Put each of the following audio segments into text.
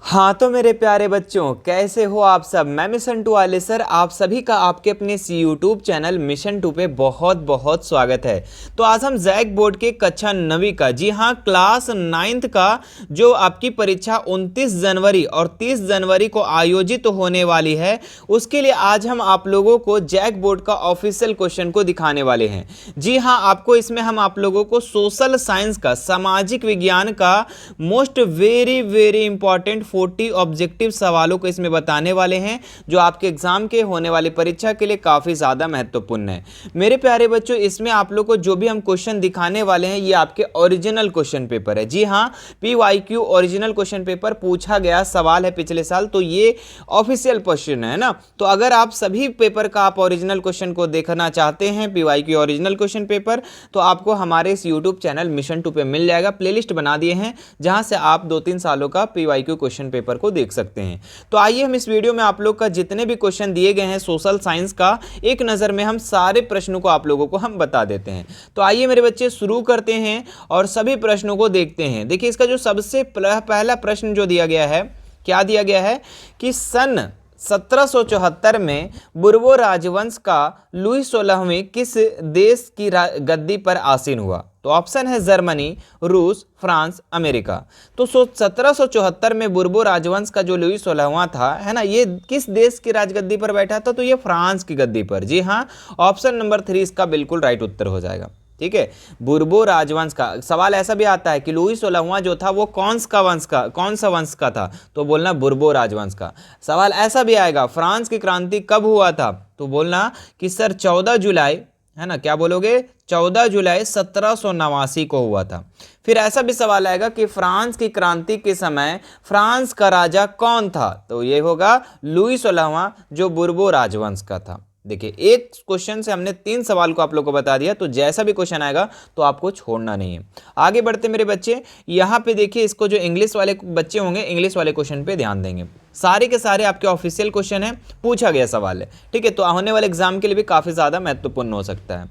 हाँ तो मेरे प्यारे बच्चों, कैसे हो आप सब। मैं मिशन टू वाले सर आप सभी का आपके अपने यूट्यूब चैनल मिशन टू पे बहुत बहुत स्वागत है। तो आज हम जैक बोर्ड के कक्षा 9वीं का, जी हाँ, क्लास 9th का जो आपकी परीक्षा 29 जनवरी और 30 जनवरी को आयोजित होने वाली है, उसके लिए आज हम आप लोगों को जैक बोर्ड का ऑफिशियल क्वेश्चन को दिखाने वाले हैं। जी हाँ, आपको इसमें हम आप लोगों को सोशल साइंस का, सामाजिक विज्ञान का most very very important 40 objective सवालों को इसमें बताने वाले हैं, जो आपके एग्जाम के होने वाली परीक्षा के लिए काफी ज्यादा महत्वपूर्ण है। मेरे प्यारे बच्चों, इसमें आप लोग को जो भी हम क्वेश्चन दिखाने वाले हैं, ये आपके ओरिजिनल क्वेश्चन पेपर है। जी हाँ, PYQ ओरिजिनल क्वेश्चन पेपर पूछा गया सवाल है पिछले साल, तो ये ऑफिशियल क्वेश्चन है ना। तो अगर आप सभी पेपर का आप ओरिजिनल क्वेश्चन को देखना चाहते हैं, PYQ ओरिजिनल क्वेश्चन पेपर, तो आपको हमारे इस यूट्यूब चैनल मिशन 2 पे मिल जाएगा। प्लेलिस्ट बना दिए हैं जहां से आप 2-3 सालों का PYQ क्वेश्चन पेपर को देख सकते हैं। तो आइए हम इस वीडियो में आप लोग का जितने भी क्वेश्चन दिए गए हैं सोशल साइंस का, एक नज़र में हम सारे प्रश्नों को आप लोगों को हम बता देते हैं। तो आइए मेरे बच्चे शुरू करते हैं और सभी प्रश्नों को देखते हैं। देखिए, इसका जो सबसे पहला प्रश्न जो दिया गया है, क्या दिया गया है कि सन 1774 में बुर्बो राजवंश का लुई 16वें किस देश की गद्दी पर आसीन हुआ? तो ऑप्शन है जर्मनी, रूस, फ्रांस, अमेरिका। तो 1774 में बुर्बो राजवंश का जो लुई 16वां था, है ना, ये किस देश की राजगद्दी पर बैठा था? तो ये फ्रांस की गद्दी पर। जी हाँ, ऑप्शन नंबर 3 इसका बिल्कुल राइट उत्तर हो जाएगा। ठीक है, बुर्बो राजवंश का सवाल ऐसा भी आता है कि लुई 16वां जो था वो कौन सा वंश का था? तो बोलना बुर्बो राजवंश का। सवाल ऐसा भी आएगा, फ्रांस की क्रांति कब हुआ था? तो बोलना कि सर 14 जुलाई, है ना, क्या बोलोगे? 14 जुलाई 1789 को हुआ था। फिर ऐसा भी सवाल आएगा कि फ्रांस की क्रांति के समय फ्रांस का राजा कौन था? तो ये होगा लुई 16वां, जो बुर्बो राजवंश का था। देखिए, एक क्वेश्चन से हमने 3 सवाल को आप लोग को बता दिया, तो जैसा भी क्वेश्चन आएगा तो आपको छोड़ना नहीं है। आगे बढ़ते मेरे बच्चे, यहाँ पे देखिए, इसको जो इंग्लिश वाले बच्चे होंगे, इंग्लिश वाले क्वेश्चन पे ध्यान देंगे। सारे के सारे आपके ऑफिशियल क्वेश्चन है, पूछा गया सवाल है। ठीक है, तो होने वाले एग्जाम के लिए भी काफी ज्यादा महत्वपूर्ण हो सकता है।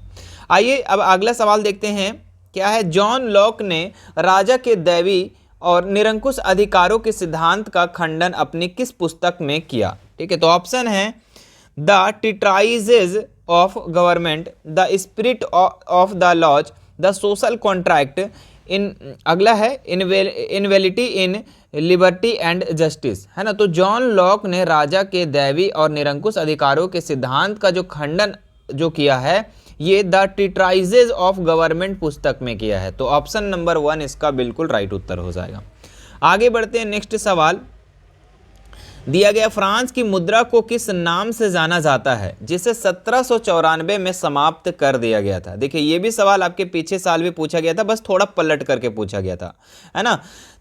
आइए अब अगला सवाल देखते हैं, क्या है? जॉन लॉक ने राजा के दैवी और निरंकुश अधिकारों के सिद्धांत का खंडन अपनी किस पुस्तक में किया? ठीक है, तो ऑप्शन है the treatises of government, the spirit of the laws, the social contract, अगला है inequality in liberty and justice, है ना। तो जॉन लॉक ने राजा के दैवी और निरंकुश अधिकारों के सिद्धांत का जो खंडन जो किया है, ये द टिट्राइजेज ऑफ गवर्नमेंट पुस्तक में किया है। तो ऑप्शन नंबर 1 इसका बिल्कुल राइट उत्तर हो जाएगा। आगे बढ़ते हैं, नेक्स्ट सवाल दिया गया, फ्रांस की मुद्रा को किस नाम से जाना जाता है जिसे 1794 में समाप्त कर दिया गया था? देखिए, ये भी सवाल आपके पीछे साल भी पूछा गया था, बस थोड़ा पलट करके पूछा गया था, है ना।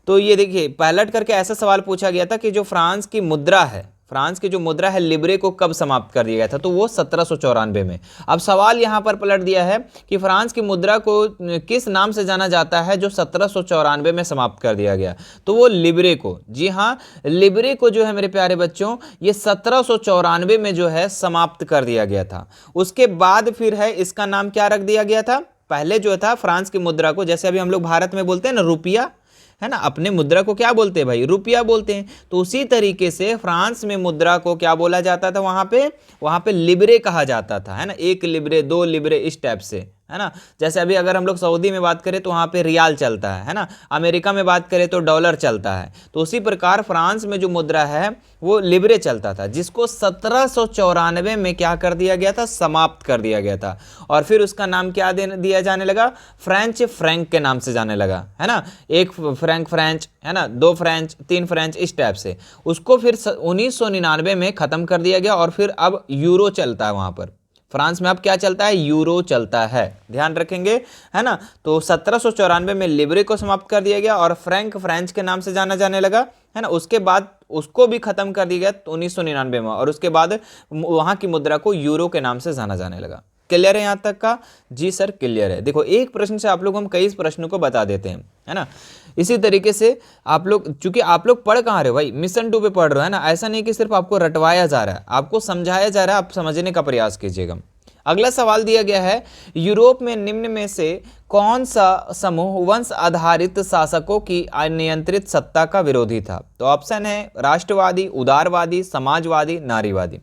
तो ये देखिए, पलट करके ऐसा सवाल पूछा गया था कि जो फ्रांस की मुद्रा है, फ्रांस की जो मुद्रा है लिब्रे को कब समाप्त कर दिया गया था? तो वो 1794 में। अब सवाल यहाँ पर पलट दिया है कि फ्रांस की मुद्रा को किस नाम से जाना जाता है जो 1794 में समाप्त कर दिया गया? तो वो लिब्रे को। जी हाँ, लिब्रे को जो है मेरे प्यारे बच्चों, ये 1794 में जो है समाप्त कर दिया गया था। उसके बाद फिर है इसका नाम क्या रख दिया गया था? पहले जो था फ्रांस की मुद्रा को, जैसे अभी हम लोग भारत में बोलते हैं ना रुपया, है ना, अपने मुद्रा को क्या बोलते हैं भाई? रुपया बोलते हैं। तो उसी तरीके से फ्रांस में मुद्रा को क्या बोला जाता था? वहां पे लिब्रे कहा जाता था, है ना। 1 लिब्रे, 2 लिब्रे, इस टाइप से, है ना। जैसे अभी अगर हम लोग सऊदी में बात करें तो वहाँ पे रियाल चलता है ना। अमेरिका में बात करें तो डॉलर चलता है। तो उसी प्रकार फ्रांस में जो मुद्रा है वो लिब्रे चलता था, जिसको 1794 में क्या कर दिया गया था? समाप्त कर दिया गया था। और फिर उसका नाम क्या दिया जाने लगा? फ्रेंच फ्रैंक के नाम से जाने लगा, है ना। 1 फ्रैंक फ्रेंच, है ना, 2 फ्रेंच, 3 फ्रेंच, इस टाइप से। उसको फिर 1999 में खत्म कर दिया गया और फिर अब यूरो चलता है वहां पर। फ्रांस में अब क्या चलता है? यूरो चलता है, ध्यान रखेंगे, है ना। तो 1794 में लिब्रे को समाप्त कर दिया गया और फ्रेंच के नाम से जाना जाने लगा, है ना। उसके बाद उसको भी खत्म कर दिया गया 1999 में, और उसके बाद वहां की मुद्रा को यूरो के नाम से जाना जाने लगा। क्लियर है यहाँ तक का? जी सर, क्लियर है। देखो, एक प्रश्न से आप लोग हम कई प्रश्नों को बता देते हैं, है ना। इसी तरीके से आप लोग, चूंकि आप लोग पढ़ कहाँ रहे हो भाई? मिशन 2 पे पढ़ रहे हो, है ना। ऐसा नहीं कि सिर्फ आपको रटवाया जा रहा है, आपको समझाया जा रहा है, आप समझने का प्रयास कीजिएगा। अगला सवाल दिया गया है, यूरोप में निम्न में से कौन सा समूह वंश आधारित शासकों की अनियंत्रित सत्ता का विरोधी था? तो ऑप्शन है राष्ट्रवादी, उदारवादी, समाजवादी, नारीवादी।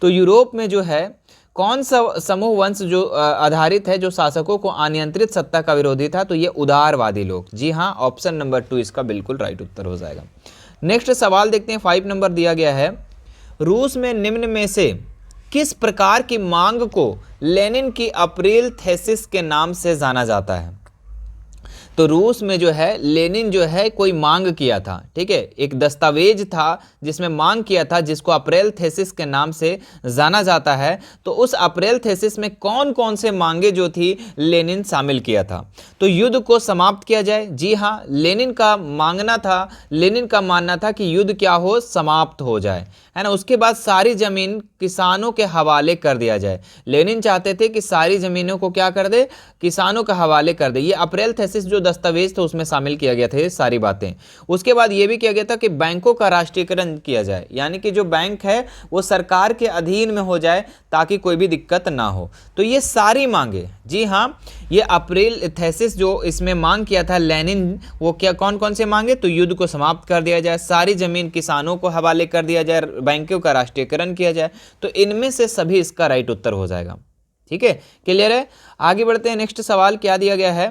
तो यूरोप में जो है कौन सा समूह वंश जो आधारित है, जो शासकों को अनियंत्रित सत्ता का विरोधी था? तो ये उदारवादी लोग। जी हाँ, ऑप्शन नंबर 2 इसका बिल्कुल राइट उत्तर हो जाएगा। नेक्स्ट सवाल देखते हैं, 5 नंबर दिया गया है, रूस में निम्न में से किस प्रकार की मांग को लेनिन की अप्रैल थीसिस के नाम से जाना जाता है? तो रूस में जो है लेनिन जो है कोई मांग किया था, ठीक है, एक दस्तावेज था जिसमें मांग किया था, जिसको अप्रैल थीसिस के नाम से जाना जाता है। तो उस अप्रैल थीसिस में कौन कौन से मांगे जो थी लेनिन शामिल किया था? तो युद्ध को समाप्त किया जाए। जी हाँ, लेनिन का मांगना था, लेनिन का मानना था कि युद्ध क्या हो, समाप्त हो जाए, है ना। उसके बाद सारी जमीन किसानों के हवाले कर दिया जाए। लेनिन चाहते थे कि सारी जमीनों को क्या कर दे, किसानों के हवाले कर दे। ये अप्रैल थीसिस जो दस्तावेज था उसमें शामिल किया गया था ये सारी बातें। उसके बाद ये भी किया गया था कि बैंकों का राष्ट्रीयकरण किया जाए, यानी कि जो बैंक है वो सरकार के अधीन में हो जाए ताकि कोई भी दिक्कत ना हो। तो ये सारी मांगे, जी हाँ, ये अप्रैल थीसिस जो इसमें मांग किया था लेनिन, वो क्या कौन कौन से मांगे? तो युद्ध को समाप्त कर दिया जाए, सारी जमीन किसानों को हवाले कर दिया जाए, बैंकों का राष्ट्रीयकरण किया जाए। तो इनमें से सभी इसका राइट उत्तर हो जाएगा। ठीक है, क्लियर है। आगे बढ़ते हैं, नेक्स्ट सवाल क्या दिया गया है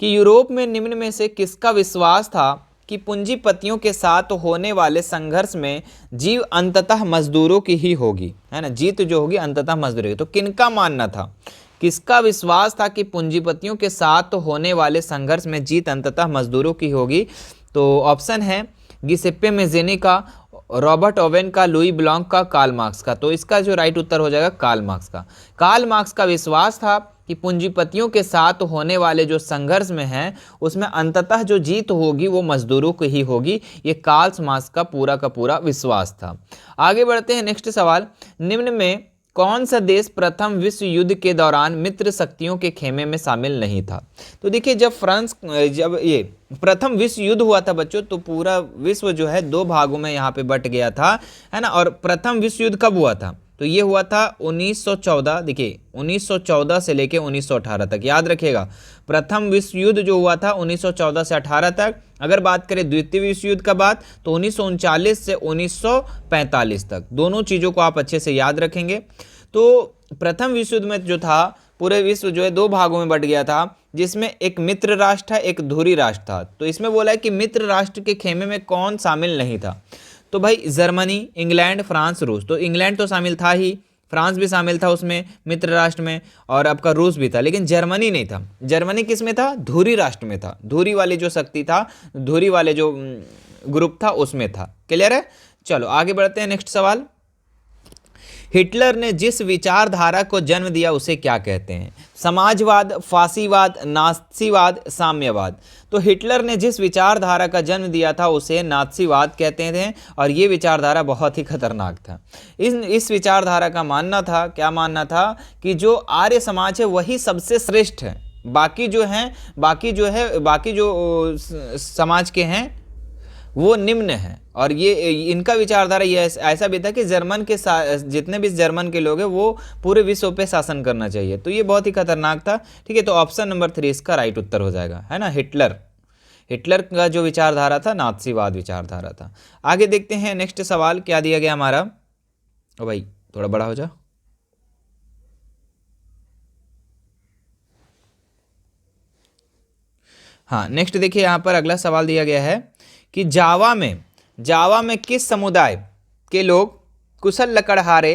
कि यूरोप में निम्न में से किसका विश्वास था कि पूंजीपतियों के साथ होने वाले संघर्ष में जीव अंततः मजदूरों की ही होगी, है ना, जीत जो होगी अंततः मजदूरों की। तो किनका मानना था, किसका विश्वास था कि पूंजीपतियों के साथ होने वाले संघर्ष में जीत अंततः मजदूरों की होगी? तो ऑप्शन है गिसेप्पे मेज़ेनी का, रॉबर्ट ओवेन का, लुई ब्लॉन्क का, कार्ल मार्क्स का। तो इसका जो राइट उत्तर हो जाएगा कार्ल मार्क्स का। कार्ल मार्क्स का विश्वास था कि पूंजीपतियों के साथ होने वाले जो संघर्ष में है उसमें अंततः जो जीत होगी वो मजदूरों की ही होगी। ये कार्ल मार्क्स का पूरा विश्वास था। आगे बढ़ते हैं, नेक्स्ट सवाल, निम्न में कौन सा देश प्रथम विश्व युद्ध के दौरान मित्र शक्तियों के खेमे में शामिल नहीं था? तो देखिए, जब ये प्रथम विश्व युद्ध हुआ था बच्चों, तो पूरा विश्व जो है 2 भागों में यहाँ पे बट गया था, है ना। और प्रथम विश्व युद्ध कब हुआ था? तो ये हुआ था 1914। देखिए 1914 से लेके 1918 तक, याद रखिएगा। प्रथम विश्व युद्ध जो हुआ था 1914 से 18 तक। अगर बात करें द्वितीय विश्व युद्ध का बात, तो 1939 से 1945 तक। दोनों चीज़ों को आप अच्छे से याद रखेंगे। तो प्रथम विश्व युद्ध में जो था पूरे विश्व जो है 2 भागों में बट गया था, जिसमें एक मित्र राष्ट्र था, एक धुरी राष्ट्र था। तो इसमें बोला है कि मित्र राष्ट्र के खेमे में कौन शामिल नहीं था? तो भाई जर्मनी, इंग्लैंड, फ्रांस, रूस। तो इंग्लैंड तो शामिल था ही, फ्रांस भी शामिल था उसमें मित्र राष्ट्र में, और आपका रूस भी था, लेकिन जर्मनी नहीं था। जर्मनी किस में था? धुरी राष्ट्र में था। धुरी वाली जो शक्ति था, धुरी वाले जो ग्रुप था उसमें था। क्लियर है। चलो आगे बढ़ते हैं, नेक्स्ट सवाल, हिटलर ने जिस विचारधारा को जन्म दिया उसे क्या कहते हैं? समाजवाद, फासीवाद, नात्सीवाद, साम्यवाद। तो हिटलर ने जिस विचारधारा का जन्म दिया था उसे नात्सीवाद कहते थे, और ये विचारधारा बहुत ही खतरनाक था। इस विचारधारा का मानना था, क्या मानना था, कि जो आर्य समाज है वही सबसे श्रेष्ठ है, बाकी जो समाज के हैं वो निम्न है। और ये इनका विचारधारा ये ऐसा भी था कि जर्मन के जितने भी जर्मन के लोग हैं वो पूरे विश्व पे शासन करना चाहिए। तो ये बहुत ही खतरनाक था। ठीक है, तो ऑप्शन नंबर 3 इसका राइट उत्तर हो जाएगा, है ना। हिटलर का जो विचारधारा था नात्सीवाद विचारधारा था। आगे देखते हैं, नेक्स्ट सवाल क्या दिया गया हमारा। ओ भाई थोड़ा बड़ा हो जा। हाँ, नेक्स्ट देखिए, यहाँ पर अगला सवाल दिया गया है कि जावा में किस समुदाय के लोग कुशल लकड़हारे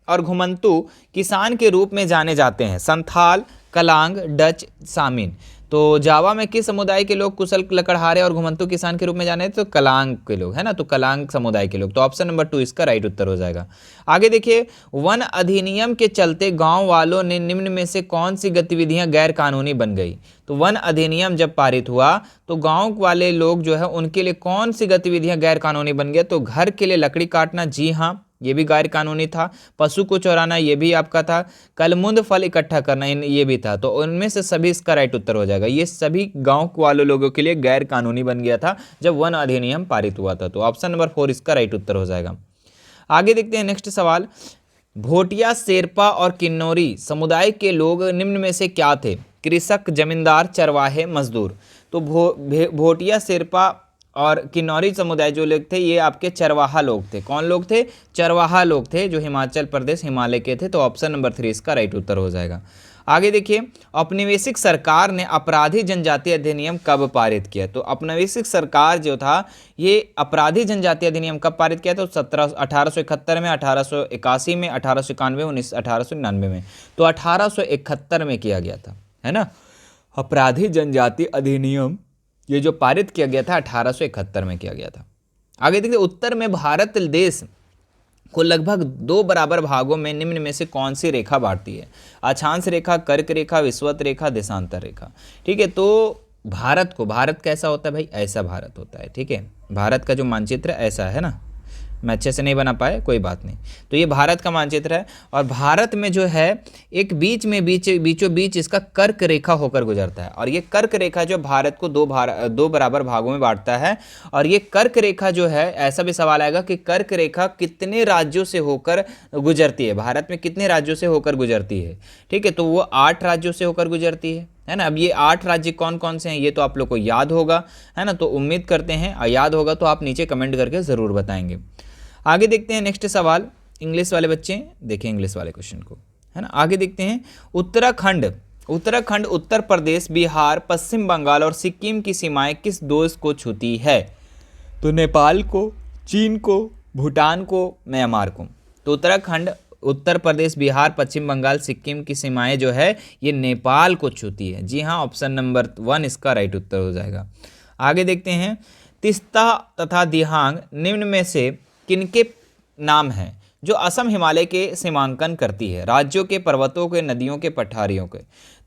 और घुमंतू किसान के रूप में जाने जाते हैं? संथाल, कलांग, डच, सामिन। तो जावा में किस समुदाय के लोग कुशल लकड़हारे और घुमंतू किसान के रूप में जाने, तो कलांग के लोग, है ना। तो कलांग समुदाय के लोग। तो ऑप्शन नंबर 2 इसका राइट उत्तर हो जाएगा। आगे देखिए, वन अधिनियम के चलते गांव वालों ने निम्न में से कौन सी गतिविधियां गैर कानूनी बन गई? तो वन अधिनियम जब पारित हुआ तो गांव वाले लोग जो है उनके लिए कौन सी गतिविधियां गैर कानूनी बन गया? तो घर के लिए लकड़ी काटना, जी हाँ, ये भी गैर कानूनी था। पशु को चराना, ये भी आपका था। कलमुंद फल इकट्ठा करना, ये भी था। तो उनमें से सभी इसका राइट उत्तर हो जाएगा। ये सभी गांव वाले लोगों के लिए गैर कानूनी बन गया था जब वन अधिनियम पारित हुआ था। तो ऑप्शन नंबर 4 इसका राइट उत्तर हो जाएगा। आगे देखते हैं, नेक्स्ट सवाल, भोटिया, शेरपा और किन्नौरी समुदाय के लोग निम्न में से क्या थे? कृषक, जमींदार, चरवाहे, मजदूर। तो भोटिया, शेरपा और किन्नौरी समुदाय जो लोग थे ये आपके चरवाहा लोग थे। कौन लोग थे? चरवाहा लोग थे, जो हिमाचल प्रदेश, हिमालय के थे। तो ऑप्शन नंबर 3 इसका राइट उत्तर हो जाएगा। आगे देखिए, औपनिवेशिक सरकार ने अपराधी जनजाति अधिनियम कब पारित किया? तो औपनिवेशिक सरकार जो था ये अपराधी जनजाति अधिनियम कब पारित किया? तो 1871 में, 1881 में, 1891, 1899 में। तो 1871 में किया गया था, है ना। अपराधी जनजाति अधिनियम ये जो पारित किया गया था 1871 में किया गया था। आगे देखिए, उत्तर में भारत देश को लगभग 2 बराबर भागों में निम्न में से कौन सी रेखा बांटती है? अक्षांश रेखा, कर्क रेखा, विषुवत रेखा, देशांतर रेखा। ठीक है, तो भारत कैसा होता है भाई? ऐसा भारत होता है। ठीक है, भारत का जो मानचित्र ऐसा है ना, मैं अच्छे से नहीं बना पाया, कोई बात नहीं। तो ये भारत का मानचित्र है और भारत में जो है एक बीचों बीच इसका कर्क रेखा होकर गुजरता है। और ये कर्क रेखा जो भारत को दो बराबर भागों में बांटता है। और ये कर्क रेखा जो है, ऐसा भी सवाल आएगा कि कर्क रेखा कितने राज्यों से होकर गुजरती है? भारत में कितने राज्यों से होकर गुजरती है? ठीक है, तो वो 8 राज्यों से होकर गुजरती है ना। अब ये 8 राज्य कौन कौन से हैं ये तो आप लोग को याद होगा, है ना। तो उम्मीद करते हैं याद होगा, तो आप नीचे कमेंट करके ज़रूर बताएंगे। आगे देखते हैं नेक्स्ट सवाल। इंग्लिश वाले बच्चे देखें इंग्लिश वाले क्वेश्चन को, है ना। आगे देखते हैं, उत्तराखंड, उत्तर प्रदेश, बिहार, पश्चिम बंगाल और सिक्किम की सीमाएं किस देश को छूती है? तो नेपाल को, चीन को, भूटान को, म्यांमार को। तो उत्तराखंड, उत्तर प्रदेश, बिहार, पश्चिम बंगाल, सिक्किम की सीमाएं जो है ये नेपाल को छूती है। जी हाँ, ऑप्शन नंबर 1 इसका राइट उत्तर हो जाएगा। आगे देखते हैं, तिस्ता तथा दिहांग निम्न में से किनके नाम हैं जो असम हिमालय के सीमांकन करती है? राज्यों के, पर्वतों के, नदियों के, पठारियों के।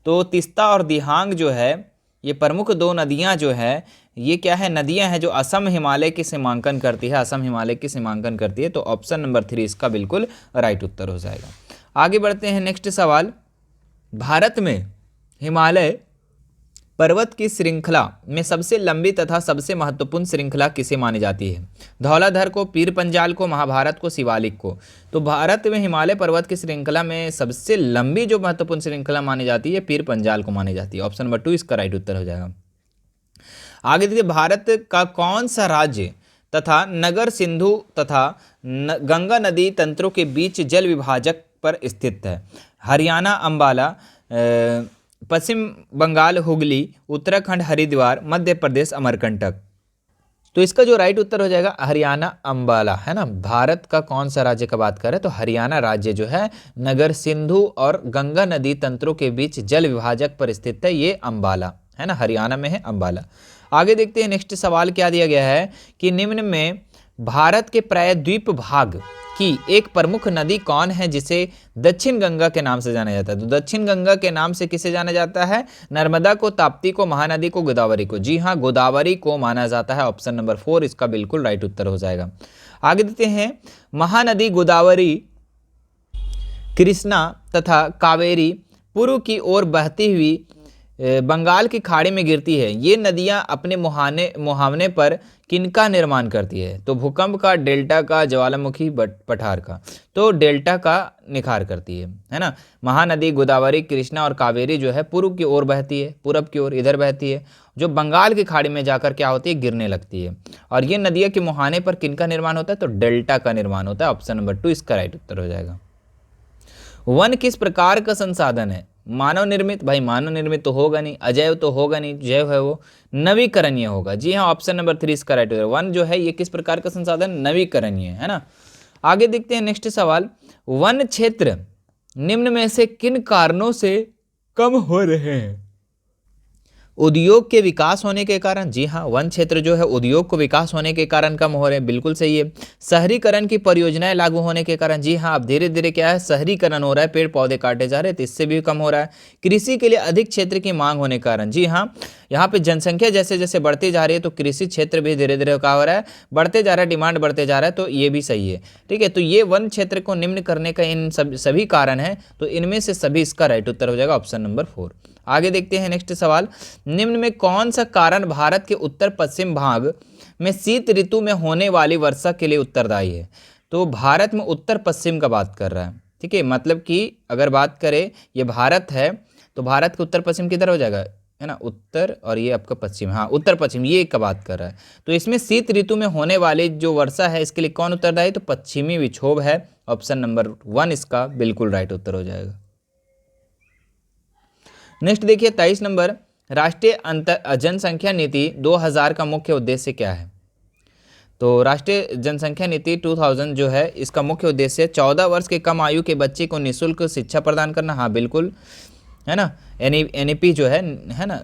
तो तिस्ता और दिहांग जो है ये प्रमुख 2 नदियां जो है ये क्या है? नदियां हैं जो असम हिमालय के सीमांकन करती है, असम हिमालय की सीमांकन करती है। तो ऑप्शन नंबर 3 इसका बिल्कुल राइट उत्तर हो जाएगा। आगे बढ़ते हैं नेक्स्ट सवाल। भारत में हिमालय पर्वत की श्रृंखला में सबसे लंबी तथा सबसे महत्वपूर्ण श्रृंखला किसे मानी जाती है? धौलाधर को, पीर पंजाल को, महाभारत को, शिवालिक को। तो भारत में हिमालय पर्वत की श्रृंखला में सबसे लंबी जो महत्वपूर्ण श्रृंखला मानी जाती है पीर पंजाल को मानी जाती है। ऑप्शन नंबर 2 इसका राइट उत्तर हो जाएगा। आगे देखिए, भारत का कौन सा राज्य तथा नगर सिंधु तथा गंगा नदी तंत्रों के बीच जल विभाजक पर स्थित है? हरियाणा अंबाला, पश्चिम बंगाल हुगली, उत्तराखंड हरिद्वार, मध्य प्रदेश अमरकंटक। तो इसका जो राइट उत्तर हो जाएगा हरियाणा अंबाला, है ना। भारत का कौन सा राज्य का बात कर रहे हैं? तो हरियाणा राज्य जो है नगर सिंधु और गंगा नदी तंत्रों के बीच जल विभाजक पर स्थित है, ये अंबाला, है ना, हरियाणा में है अंबाला। आगे देखते हैं नेक्स्ट सवाल क्या दिया गया है कि निम्न में भारत के प्रायद्वीप भाग की एक प्रमुख नदी कौन है जिसे दक्षिण गंगा के नाम से जाना जाता है? तो दक्षिण गंगा के नाम से किसे जाना जाता है? नर्मदा को, ताप्ती को, महानदी को, गोदावरी को। जी हाँ, गोदावरी को माना जाता है। ऑप्शन नंबर 4 इसका बिल्कुल राइट उत्तर हो जाएगा। आगे देते हैं, महानदी गोदावरी, कृष्णा तथा कावेरी पूर्व की ओर बहती हुई बंगाल की खाड़ी में गिरती है। ये नदियां अपने मुहावने पर किनका निर्माण करती है? तो भूकंप का, डेल्टा का, ज्वालामुखी पठार का। तो डेल्टा का निखार करती है ना। महानदी गोदावरी, कृष्णा और कावेरी जो है पूर्व की ओर बहती है, पूरब की ओर इधर बहती है, जो बंगाल की खाड़ी में जाकर क्या होती है? गिरने लगती है। और ये नदियां के मुहाने पर किनका निर्माण होता है? तो डेल्टा का निर्माण होता है। ऑप्शन नंबर 2 इसका राइट उत्तर हो जाएगा। वन किस प्रकार का संसाधन है? मानव निर्मित? भाई मानव निर्मित तो होगा नहीं, अजैव तो होगा नहीं, जैव है वो नवीकरणीय होगा। जी हाँ, ऑप्शन नंबर 3 इसका राइट होगा। वन जो है ये किस प्रकार का संसाधन? नवीकरणीय, है ना। आगे देखते हैं नेक्स्ट सवाल। वन क्षेत्र निम्न में से किन कारणों से कम हो रहे हैं? उद्योग के विकास होने के कारण। जी हाँ, वन क्षेत्र जो है उद्योग को विकास होने के कारण कम हो रहे हैं, बिल्कुल सही है। शहरीकरण की परियोजनाएं लागू होने के कारण। जी हाँ, अब धीरे धीरे क्या है? शहरीकरण हो रहा है, पेड़ पौधे काटे जा रहे हैं, तो इससे भी कम हो रहा है। कृषि के लिए अधिक क्षेत्र की मांग होने के कारण। जी हाँ, यहाँ पे जनसंख्या जैसे जैसे बढ़ती जा रही है तो कृषि क्षेत्र भी धीरे धीरे क्या हो रहा है? बढ़ते जा रहा है, डिमांड बढ़ते जा रहा है, तो ये भी सही है। ठीक है, तो ये वन क्षेत्र को निम्न करने का इन सभी कारण है, तो इनमें से सभी इसका राइट उत्तर हो जाएगा, ऑप्शन नंबर 4। आगे देखते हैं नेक्स्ट सवाल। निम्न में कौन सा कारण भारत के उत्तर पश्चिम भाग में शीत ऋतु में होने वाली वर्षा के लिए उत्तरदायी है? तो भारत में उत्तर पश्चिम का बात कर रहा है, ठीक है, मतलब कि अगर बात करें ये भारत है तो भारत का उत्तर पश्चिम किधर हो जाएगा, है ना, उत्तर, और ये आपका पश्चिम, हाँ उत्तर पश्चिम, ये का बात कर रहा है। तो इसमें शीत ऋतु में होने वाली जो वर्षा है इसके लिए कौन उत्तरदायी, तो पश्चिमी विक्षोभ है। ऑप्शन नंबर 1 इसका बिल्कुल राइट उत्तर हो जाएगा। नेक्स्ट देखिए 23 नंबर, राष्ट्रीय अंतर जनसंख्या नीति 2000 का मुख्य उद्देश्य क्या है। तो राष्ट्रीय जनसंख्या नीति 2000 जो है इसका मुख्य उद्देश्य 14 वर्ष के कम आयु के बच्चे को निःशुल्क शिक्षा प्रदान करना, हाँ बिल्कुल, है ना, एनईपी जो है ना।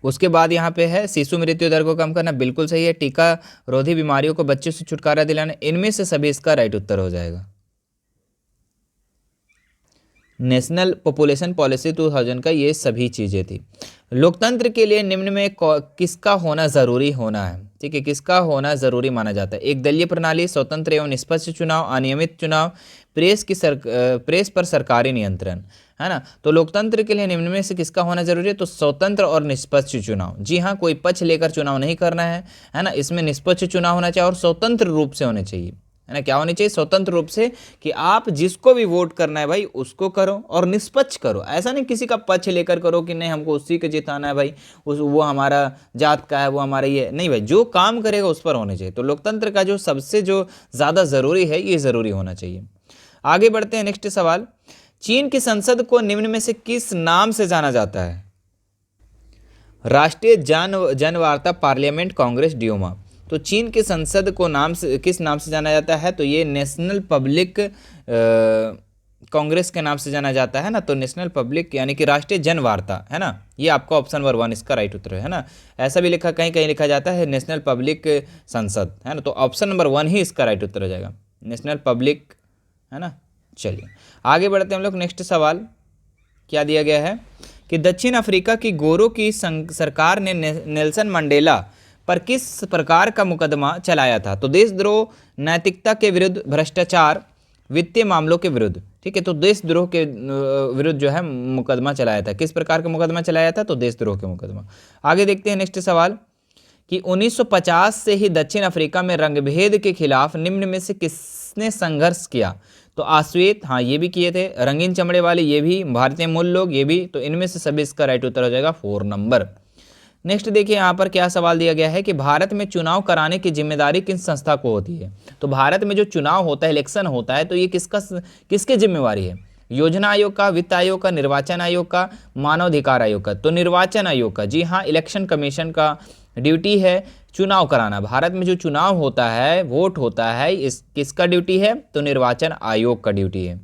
उसके बाद यहाँ पे है शिशु मृत्यु दर को कम करना, बिल्कुल सही है। टीका रोधी बीमारियों को बच्चों से छुटकारा दिलाना, इनमें से सभी इसका राइट उत्तर हो जाएगा। नेशनल पॉपुलेशन पॉलिसी 2000 का ये सभी चीज़ें थी। लोकतंत्र के लिए निम्न में किसका होना जरूरी होना है, ठीक है, किसका होना जरूरी माना जाता है। एक दलीय प्रणाली, स्वतंत्र एवं निष्पक्ष चुनाव, अनियमित चुनाव, प्रेस पर सरकारी नियंत्रण, है ना। तो लोकतंत्र के लिए निम्न में से किसका होना जरूरी है, तो स्वतंत्र और निष्पक्ष चुनाव। जी हाँ, कोई पक्ष लेकर चुनाव नहीं करना है ना, इसमें निष्पक्ष चुनाव होना चाहिए और स्वतंत्र रूप से होने चाहिए, है ना। क्या होनी चाहिए, स्वतंत्र रूप से, कि आप जिसको भी वोट करना है भाई उसको करो, और निष्पक्ष करो। ऐसा नहीं किसी का पक्ष लेकर करो कि नहीं हमको उसी को जिताना है भाई, वो हमारा जात का है, वो हमारा ये नहीं भाई, जो काम करेगा उस पर होने चाहिए। तो लोकतंत्र का जो सबसे जो ज़्यादा ज़रूरी है ये ज़रूरी होना चाहिए। आगे बढ़ते हैं, नेक्स्ट सवाल, चीन की संसद को निम्न में से किस नाम से जाना जाता है। राष्ट्रीय जनवार्ता पार्लियामेंट कांग्रेस ड्यूमा। तो चीन की संसद को किस नाम से जाना जाता है, तो ये नेशनल पब्लिक कांग्रेस के नाम से जाना जाता है ना। तो नेशनल पब्लिक यानी कि राष्ट्रीय जनवार्ता, है ना, ये आपका ऑप्शन नंबर 1 इसका राइट उत्तर है ना। ऐसा भी लिखा कहीं कहीं लिखा जाता है नेशनल पब्लिक संसद, है ना। तो ऑप्शन नंबर 1 ही इसका राइट उत्तर हो जाएगा, नेशनल पब्लिक, है ना। चलिए आगे बढ़ते हैं हम लोग। नेक्स्ट सवाल क्या दिया गया है कि दक्षिण अफ्रीका की गोरों की सरकार ने नेल्सन मंडेला पर किस प्रकार का मुकदमा चलाया था। तो देशद्रोह, नैतिकता के विरुद्ध, भ्रष्टाचार, वित्तीय मामलों के विरुद्ध, ठीक है। तो देशद्रोह के विरुद्ध जो है मुकदमा चलाया था। किस प्रकार का मुकदमा चलाया था, तो देशद्रोह के मुकदमा। आगे देखते हैं नेक्स्ट सवाल कि 1950 से ही दक्षिण अफ्रीका में रंगभेद के खिलाफ निम्न में से किसने संघर्ष किया। तो आश्वेत, हाँ ये भी किए थे, रंगीन चमड़े वाले ये भी, भारतीय मूल लोग ये भी। तो इनमें से सभी इसका राइट उत्तर हो जाएगा 4 नंबर। नेक्स्ट देखिए यहाँ पर क्या सवाल दिया गया है कि भारत में चुनाव कराने की जिम्मेदारी किस संस्था को होती है। तो भारत में जो चुनाव होता है, इलेक्शन होता है, तो ये किसके जिम्मेवारी है। योजना आयोग का, वित्त आयोग का, निर्वाचन आयोग का, मानवाधिकार आयोग का। तो निर्वाचन आयोग का, जी हाँ, इलेक्शन कमीशन का ड्यूटी है चुनाव कराना। भारत में जो चुनाव होता है, वोट होता है, इस किसका ड्यूटी है, तो निर्वाचन आयोग का ड्यूटी है।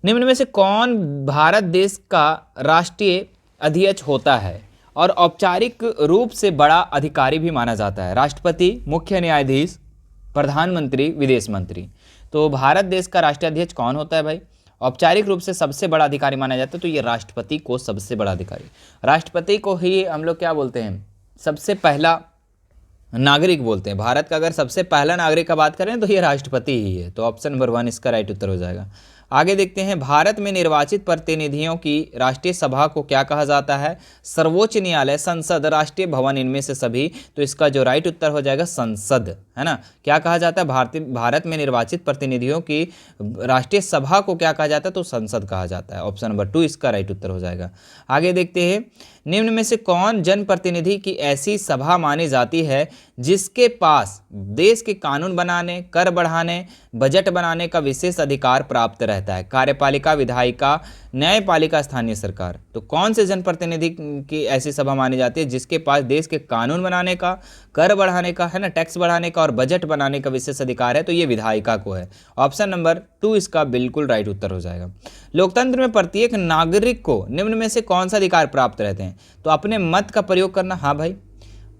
निम्न में से कौन भारत देश का राष्ट्रीय अध्यक्ष होता है और औपचारिक रूप से बड़ा अधिकारी भी माना जाता है। राष्ट्रपति, मुख्य न्यायाधीश, प्रधानमंत्री, विदेश मंत्री। तो भारत देश का राष्ट्रीय अध्यक्ष कौन होता है भाई, औपचारिक रूप से सबसे बड़ा अधिकारी माना जाता है, तो ये राष्ट्रपति को सबसे बड़ा अधिकारी, राष्ट्रपति को ही हम लोग क्या बोलते हैं, सबसे पहला नागरिक बोलते हैं। भारत का अगर सबसे पहला नागरिक का बात करें तो ये राष्ट्रपति ही है। तो ऑप्शन नंबर 1 इसका राइट उत्तर हो जाएगा। आगे देखते हैं, भारत में निर्वाचित प्रतिनिधियों की राष्ट्रीय सभा को क्या कहा जाता है। सर्वोच्च न्यायालय, संसद, राष्ट्रीय भवन, इनमें से सभी। तो इसका जो राइट उत्तर हो जाएगा संसद, है ना। क्या कहा जाता है, भारत में निर्वाचित प्रतिनिधियों की राष्ट्रीय सभा को क्या कहा जाता है, तो संसद कहा जाता है। ऑप्शन नंबर 2 इसका राइट उत्तर हो जाएगा। आगे देखते हैं, निम्न में से कौन जनप्रतिनिधि की ऐसी सभा मानी जाती है जिसके पास देश के कानून बनाने, कर बढ़ाने, बजट बनाने का विशेष अधिकार प्राप्त रहता है। कार्यपालिका, विधायिका, न्यायपालिका, स्थानीय सरकार। तो कौन से जनप्रतिनिधि की ऐसी सभा मानी जाती है जिसके पास देश के कानून बनाने का, कर बढ़ाने का, है ना, टैक्स बढ़ाने का और बजट बनाने का विशेष अधिकार है, तो ये विधायिका को है। ऑप्शन नंबर 2 इसका बिल्कुल राइट उत्तर हो जाएगा। लोकतंत्र में प्रत्येक नागरिक को निम्न में से कौन सा अधिकार प्राप्त रहते हैं। तो अपने मत का प्रयोग करना, हाँ भाई,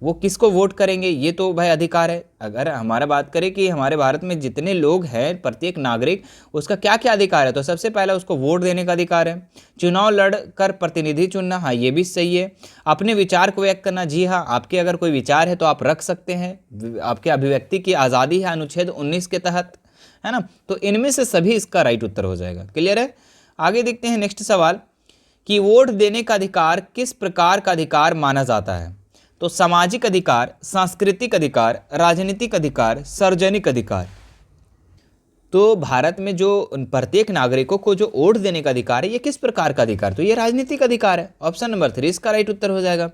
वो किसको वोट करेंगे ये तो भाई अधिकार है। अगर हमारा बात करें कि हमारे भारत में जितने लोग हैं, प्रत्येक नागरिक, उसका क्या क्या अधिकार है, तो सबसे पहला उसको वोट देने का अधिकार है। चुनाव लड़कर प्रतिनिधि चुनना, हाँ ये भी सही है। अपने विचार को व्यक्त करना, जी हाँ, आपके अगर कोई विचार है तो आप रख सकते हैं, आपके अभिव्यक्ति की आज़ादी है अनुच्छेद 19 के तहत, है ना। तो इनमें से सभी इसका राइट उत्तर हो जाएगा। क्लियर है। आगे देखते हैं नेक्स्ट सवाल कि वोट देने का अधिकार किस प्रकार का अधिकार माना जाता है। तो सामाजिक अधिकार, सांस्कृतिक अधिकार, राजनीतिक अधिकार, सार्वजनिक अधिकार। तो भारत में जो प्रत्येक नागरिकों को जो वोट देने का अधिकार है, ये किस प्रकार का अधिकार? तो ये राजनीतिक अधिकार है। ऑप्शन नंबर 3 इसका राइट उत्तर हो जाएगा।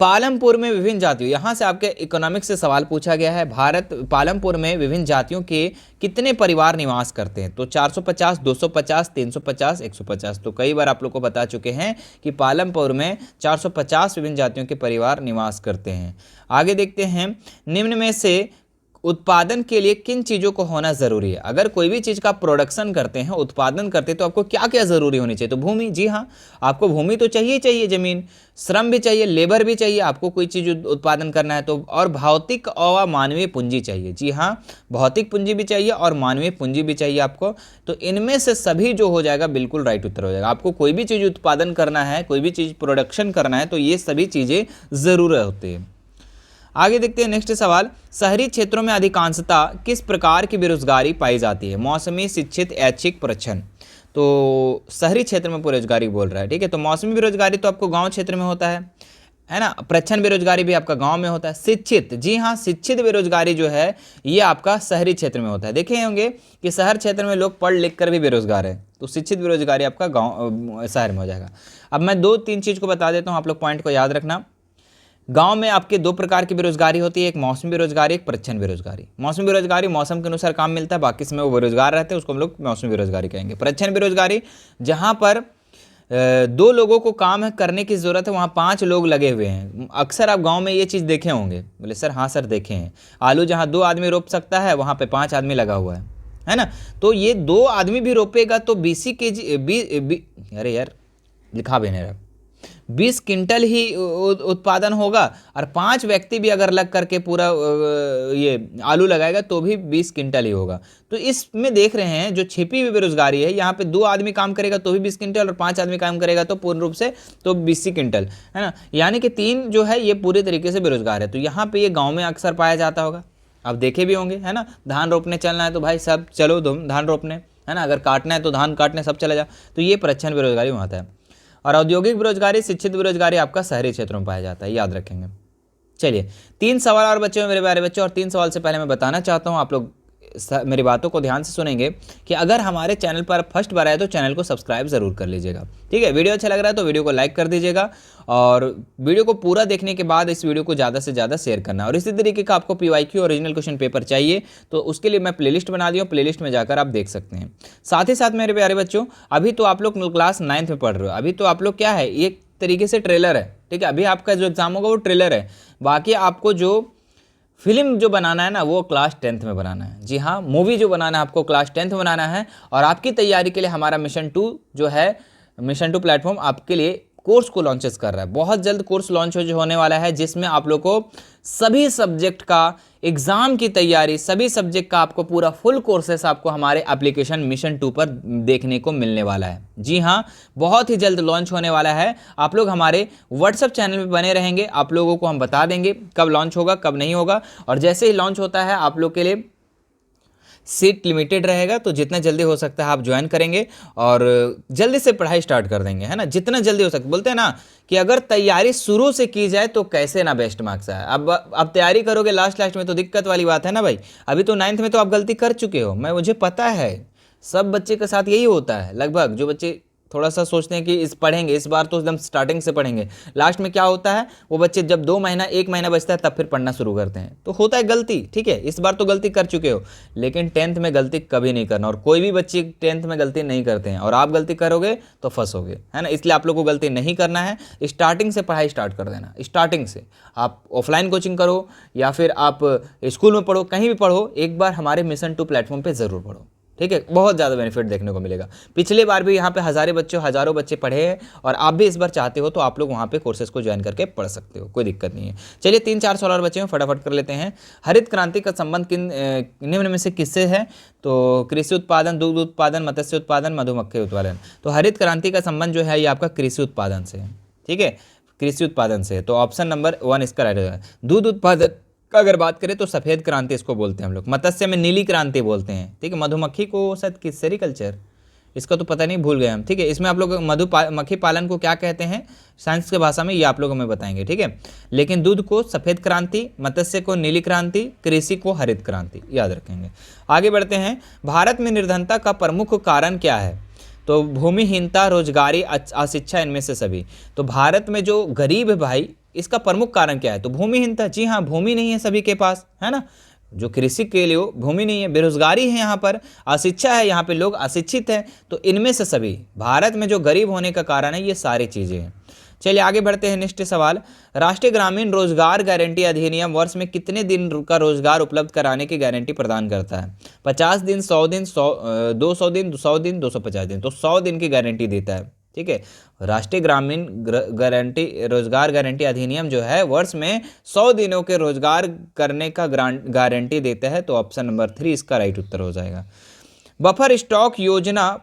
पालमपुर में विभिन्न जातियों, यहाँ से आपके इकोनॉमिक्स से सवाल पूछा गया है, भारत पालमपुर में विभिन्न जातियों के कितने परिवार निवास करते हैं? तो 450, 250, 350, 150। तो कई बार आप लोग को बता चुके हैं कि पालमपुर में 450 विभिन्न जातियों के परिवार निवास करते हैं। आगे देखते हैं, निम्न में से उत्पादन के लिए किन चीज़ों को होना ज़रूरी है? अगर कोई भी चीज़ का प्रोडक्शन करते हैं, उत्पादन करते हैं, तो आपको क्या क्या ज़रूरी होनी चाहिए? तो भूमि, जी हाँ, आपको भूमि तो चाहिए ही चाहिए, ज़मीन, श्रम भी चाहिए, लेबर भी चाहिए, आपको कोई चीज़ उत्पादन करना है तो, और भौतिक और मानवीय पूंजी चाहिए। जी हाँ, भौतिक पूंजी भी चाहिए और मानवीय पूंजी भी चाहिए आपको। तो इनमें से सभी जो हो जाएगा बिल्कुल राइट उत्तर हो जाएगा। आपको कोई भी चीज़ उत्पादन करना है, कोई भी चीज़ प्रोडक्शन करना है, तो ये सभी चीज़ें ज़रूर होती है। आगे देखते हैं नेक्स्ट सवाल, शहरी क्षेत्रों में अधिकांशतः किस प्रकार की बेरोजगारी पाई जाती है? मौसमी, शिक्षित, ऐच्छिक, प्रच्छन्न। तो शहरी क्षेत्र में बेरोजगारी बोल रहा है, ठीक है। तो मौसमी बेरोजगारी तो आपको गांव क्षेत्र में होता है ना। प्रच्छन्न बेरोजगारी भी आपका गांव में होता है। शिक्षित, जी हाँ, शिक्षित बेरोजगारी जो है ये आपका शहरी क्षेत्र में होता है। देखे होंगे कि शहर क्षेत्र में लोग पढ़ लिख कर भी बेरोजगार है, तो शिक्षित बेरोजगारी आपका गाँव शहर में हो जाएगा। अब मैं 2-3 चीज़ को बता देता हूँ, आप लोग पॉइंट को याद रखना। गांव में आपके 2 प्रकार की बेरोजगारी होती है, एक मौसमी बेरोजगारी, एक प्रच्छन्न बेरोजगारी। मौसमी बेरोजगारी मौसम के अनुसार काम मिलता है, बाकी समय वो बेरोजगार रहते हैं, उसको हम लोग मौसमी बेरोजगारी कहेंगे। प्रच्छन्न बेरोजगारी, जहां पर 2 लोगों को काम करने की ज़रूरत है, वहाँ 5 लोग लगे हुए हैं। अक्सर आप गांव में ये चीज़ देखे होंगे। बोले सर हाँ सर देखे हैं, आलू जहाँ 2 आदमी रोप सकता है वहाँ पे 5 आदमी लगा हुआ है ना। तो ये 2 आदमी भी रोपेगा तो 20 kg, अरे यार लिखा भी नहीं रहा, 20 क्विंटल ही उत्पादन होगा। और 5 व्यक्ति भी अगर लग करके पूरा ये आलू लगाएगा तो भी 20 क्विंटल ही होगा। तो इसमें देख रहे हैं जो छिपी हुई बेरोजगारी है, यहाँ पे 2 आदमी काम करेगा तो भी 20 क्विंटल, और 5 आदमी काम करेगा तो पूर्ण रूप से तो 20 क्विंटल, है ना। यानी कि 3 जो है ये पूरे तरीके से बेरोजगार है। तो यहाँ पे ये गाँव में अक्सर पाया जाता होगा, आप देखे भी होंगे, है ना। धान रोपने चलना है तो भाई सब चलो धान रोपने, है ना। अगर काटना है तो धान काटने सब चले जाओ। तो ये प्रच्छन्न बेरोजगारी में आता है। और औद्योगिक बेरोजगारी, शिक्षित बेरोजगारी आपका शहरी क्षेत्रों में पाया जाता है, याद रखेंगे। चलिए 3 सवाल और बच्चे मेरे प्यारे बच्चों, और 3 सवाल से पहले मैं बताना चाहता हूँ, आप लोग मेरी बातों को ध्यान से सुनेंगे कि अगर हमारे चैनल पर फर्स्ट बार आए तो चैनल को सब्सक्राइब जरूर कर लीजिएगा, ठीक है। वीडियो अच्छा लग रहा है तो वीडियो को लाइक कर दीजिएगा, और वीडियो को पूरा देखने के बाद इस वीडियो को ज़्यादा से ज़्यादा शेयर करना। और इसी तरीके का आपको PYQ ओरिजिनल क्वेश्चन पेपर चाहिए तो उसके लिए मैं प्लेलिस्ट बना दिया हूँ, प्लेलिस्ट में जाकर आप देख सकते हैं। साथ ही साथ मेरे प्यारे बच्चों, अभी तो आप लोग क्लास 9th में पढ़ रहे हो, अभी तो आप लोग क्या है, एक तरीके से ट्रेलर है, ठीक है। अभी आपका जो एग्जाम होगा वो ट्रेलर है, बाकी आपको जो फिल्म जो बनाना है ना वो क्लास 10th में बनाना है। जी हाँ, मूवी जो बनाना है आपको क्लास 10th में बनाना है। और आपकी तैयारी के लिए हमारा मिशन 2 जो है, मिशन 2 प्लेटफॉर्म आपके लिए कोर्स को लॉन्चेस कर रहा है। बहुत जल्द कोर्स लॉन्च होने वाला है, जिसमें आप लोग को सभी सब्जेक्ट का एग्जाम की तैयारी, सभी सब्जेक्ट का आपको पूरा फुल कोर्सेस आपको हमारे एप्लीकेशन मिशन 2 पर देखने को मिलने वाला है। जी हाँ, बहुत ही जल्द लॉन्च होने वाला है। आप लोग हमारे व्हाट्सएप चैनल में बने रहेंगे, आप लोगों को हम बता देंगे कब लॉन्च होगा कब नहीं होगा। और जैसे ही लॉन्च होता है आप लोग के लिए सीट लिमिटेड रहेगा, तो जितना जल्दी हो सकता है आप ज्वाइन करेंगे और जल्दी से पढ़ाई स्टार्ट कर देंगे, है ना। जितना जल्दी हो सकता है, बोलते हैं ना कि अगर तैयारी शुरू से की जाए तो कैसे ना बेस्ट मार्क्स आए। अब तैयारी करोगे लास्ट में तो दिक्कत वाली बात है ना भाई। अभी तो 9th में तो आप गलती कर चुके हो, मुझे पता है, सब बच्चे के साथ यही होता है लगभग। जो बच्चे थोड़ा सा सोचते हैं कि पढ़ेंगे इस बार तो एकदम स्टार्टिंग से पढ़ेंगे, लास्ट में क्या होता है, वो बच्चे जब 1 महीना बचता है तब फिर पढ़ना शुरू करते हैं, तो होता है गलती, ठीक है। इस बार तो गलती कर चुके हो, लेकिन 10th में गलती कभी नहीं करना। और कोई भी बच्चे 10th में गलती नहीं करते हैं, और आप गलती करोगे तो फंसोगे, है ना। इसलिए आप लोग को गलती नहीं करना है, स्टार्टिंग से पढ़ाई स्टार्ट कर देना। स्टार्टिंग से आप ऑफलाइन कोचिंग करो या फिर आप स्कूल में पढ़ो, कहीं भी पढ़ो, एक बार हमारे मिशन 2 प्लेटफॉर्म पर ज़रूर पढ़ो, ठीक है। बहुत ज़्यादा बेनिफिट देखने को मिलेगा। पिछले बार भी यहाँ पे हज़ारों बच्चे पढ़े हैं, और आप भी इस बार चाहते हो तो आप लोग वहाँ पे कोर्सेज को ज्वाइन करके पढ़ सकते हो, कोई दिक्कत नहीं है। चलिए 3-4 सवाल और बच्चे हैं, फटाफट कर लेते हैं। हरित क्रांति का संबंध निम्न में से किससे है? तो कृषि उत्पादन, दुग्ध उत्पादन, मत्स्य उत्पादन, मधुमक्खी उत्पादन। तो हरित क्रांति का संबंध जो है ये आपका कृषि उत्पादन से है, ठीक है, कृषि उत्पादन से। तो ऑप्शन नंबर 1 इसका राइट है। दूध उत्पादन का अगर बात करें तो सफ़ेद क्रांति इसको बोलते हैं हम लोग। मत्स्य में नीली क्रांति बोलते हैं, ठीक है। मधुमक्खी को शायद सेरीकल्चर, इसका तो पता नहीं, भूल गए हम, ठीक है। इसमें आप लोग मधुमक्खी पालन को क्या कहते हैं साइंस के भाषा में, ये आप लोग हमें बताएंगे, ठीक है। लेकिन दूध को सफ़ेद क्रांति, मत्स्य को नीली क्रांति, कृषि को हरित क्रांति, याद रखेंगे। आगे बढ़ते हैं। भारत में निर्धनता का प्रमुख कारण क्या है? तो भूमिहीनता, रोजगारी, अशिक्षा, इनमें से सभी। तो भारत में जो गरीब है भाई, इसका प्रमुख कारण क्या है? तो भूमिहीनता। जी हाँ, भूमि नहीं है सभी के पास, है ना। जो कृषि के लिए भूमि नहीं है, बेरोजगारी है यहाँ पर, अशिक्षा है, यहाँ पे लोग अशिक्षित हैं। तो इनमें से सभी भारत में जो गरीब होने का कारण है, ये सारी चीज़ें हैं। चलिए आगे बढ़ते हैं। नेक्स्ट सवाल, राष्ट्रीय ग्रामीण रोजगार गारंटी अधिनियम वर्ष में कितने दिन का रोजगार उपलब्ध कराने की गारंटी प्रदान करता है? 50 दिन, 100 दिन, 200 दिन, 100 दिन, 250 दिन। तो 100 दिन की गारंटी देता है, ठीक है। राष्ट्रीय ग्रामीण रोजगार गारंटी अधिनियम जो है वर्ष में 100 दिनों के रोजगार करने का गारंटी देता है। तो ऑप्शन नंबर 3 इसका राइट उत्तर हो जाएगा। बफर स्टॉक योजना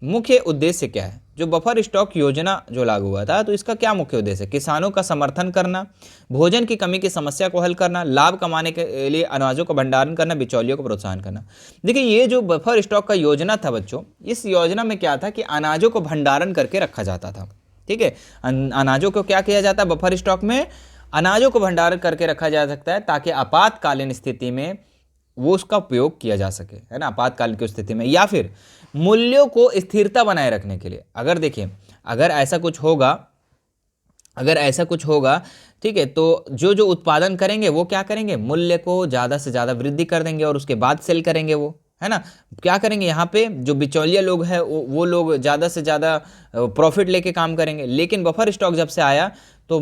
मुख्य उद्देश्य क्या है? जो बफर स्टॉक योजना जो लागू हुआ था, तो इसका क्या मुख्य उद्देश्य है? किसानों का समर्थन करना, भोजन की कमी की समस्या को हल करना, लाभ कमाने के लिए अनाजों का भंडारण करना, बिचौलियों को प्रोत्साहन करना। देखिए, ये जो बफर स्टॉक का योजना था बच्चों, इस योजना में क्या था कि अनाजों को भंडारण करके रखा जाता था, ठीक है। अनाजों को क्या किया जाता है बफर स्टॉक में? अनाजों को भंडारण करके रखा जा सकता है ताकि आपातकालीन स्थिति में वो उसका उपयोग किया जा सके, है ना, आपातकाल की स्थिति में। या फिर मूल्यों को स्थिरता बनाए रखने के लिए। अगर देखिए, अगर ऐसा कुछ होगा, ठीक है, तो जो उत्पादन करेंगे वो क्या करेंगे? मूल्य को ज़्यादा से ज़्यादा वृद्धि कर देंगे और उसके बाद सेल करेंगे वो, है ना। क्या करेंगे? यहाँ पे जो बिचौलिया लोग हैं वो लोग ज़्यादा से ज़्यादा प्रॉफिट लेके काम करेंगे। लेकिन बफर स्टॉक जब से आया तो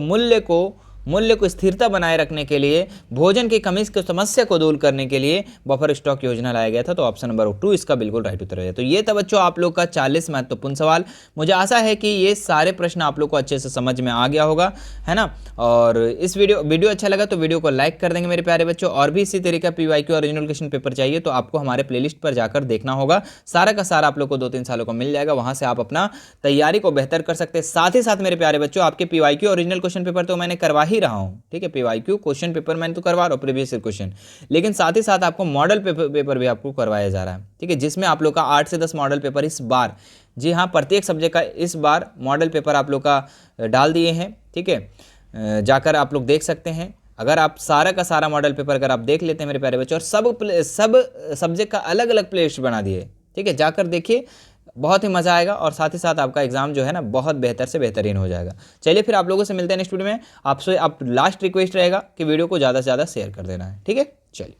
मूल्य को स्थिरता बनाए रखने के लिए, भोजन की कमी की समस्या को दूर करने के लिए बफर स्टॉक योजना लाया गया था। तो ऑप्शन नंबर 2 इसका बिल्कुल राइट उत्तर है। तो ये था बच्चों आप लोग का 40 महत्वपूर्ण सवाल। मुझे आशा है कि ये सारे प्रश्न आप लोग को अच्छे से समझ में आ गया होगा, है ना। और इस वीडियो अच्छा लगा तो वीडियो को लाइक कर देंगे मेरे प्यारे बच्चों। और भी इसी तरीके का PYQ ओरिजिनल क्वेश्चन पेपर चाहिए तो आपको हमारे प्लेलिस्ट पर जाकर देखना होगा। सारा का सारा आप लोग को 2-3 सालों का मिल जाएगा, वहाँ से आप अपना तैयारी को बेहतर कर सकते हैं। साथ ही साथ मेरे प्यारे बच्चों, आपके PYQ ओरिजिनल क्वेश्चन पेपर तो मैंने करवा ही रहा हूँ, ठीक है। PYQ क्वेश्चन पेपर मैंने तो करवा रहा हूँ, प्रीवियस क्वेश्चन, लेकिन साथ ही साथ आपको मॉडल पेपर भी आपको करवाया जा रहा है, ठीक है, जिसमें आप लोग का 8 से 10 मॉडल पेपर इस बार, जी हाँ, प्रत्येक सब्जेक्ट का इस बार मॉडल पेपर आप लोग का डाल दिए हैं, ठीक है। जाकर आप लोग देख सकते हैं। अगर आप सारा का सारा मॉडल पेपर अगर आप देख लेते हैं मेरे प्यारे बच्चों, और सब सब्जेक्ट का अलग अलग प्लेलिस्ट बना दिए, ठीक है, जाकर देखिए, बहुत ही मज़ा आएगा और साथ ही साथ आपका एग्जाम जो है ना बहुत बेहतर से बेहतरीन हो जाएगा। चलिए फिर आप लोगों से मिलते हैं नेक्स्ट वीडियो में। आपसे लास्ट रिक्वेस्ट रहेगा कि वीडियो को ज़्यादा से ज़्यादा शेयर कर देना है, ठीक है। चलिए।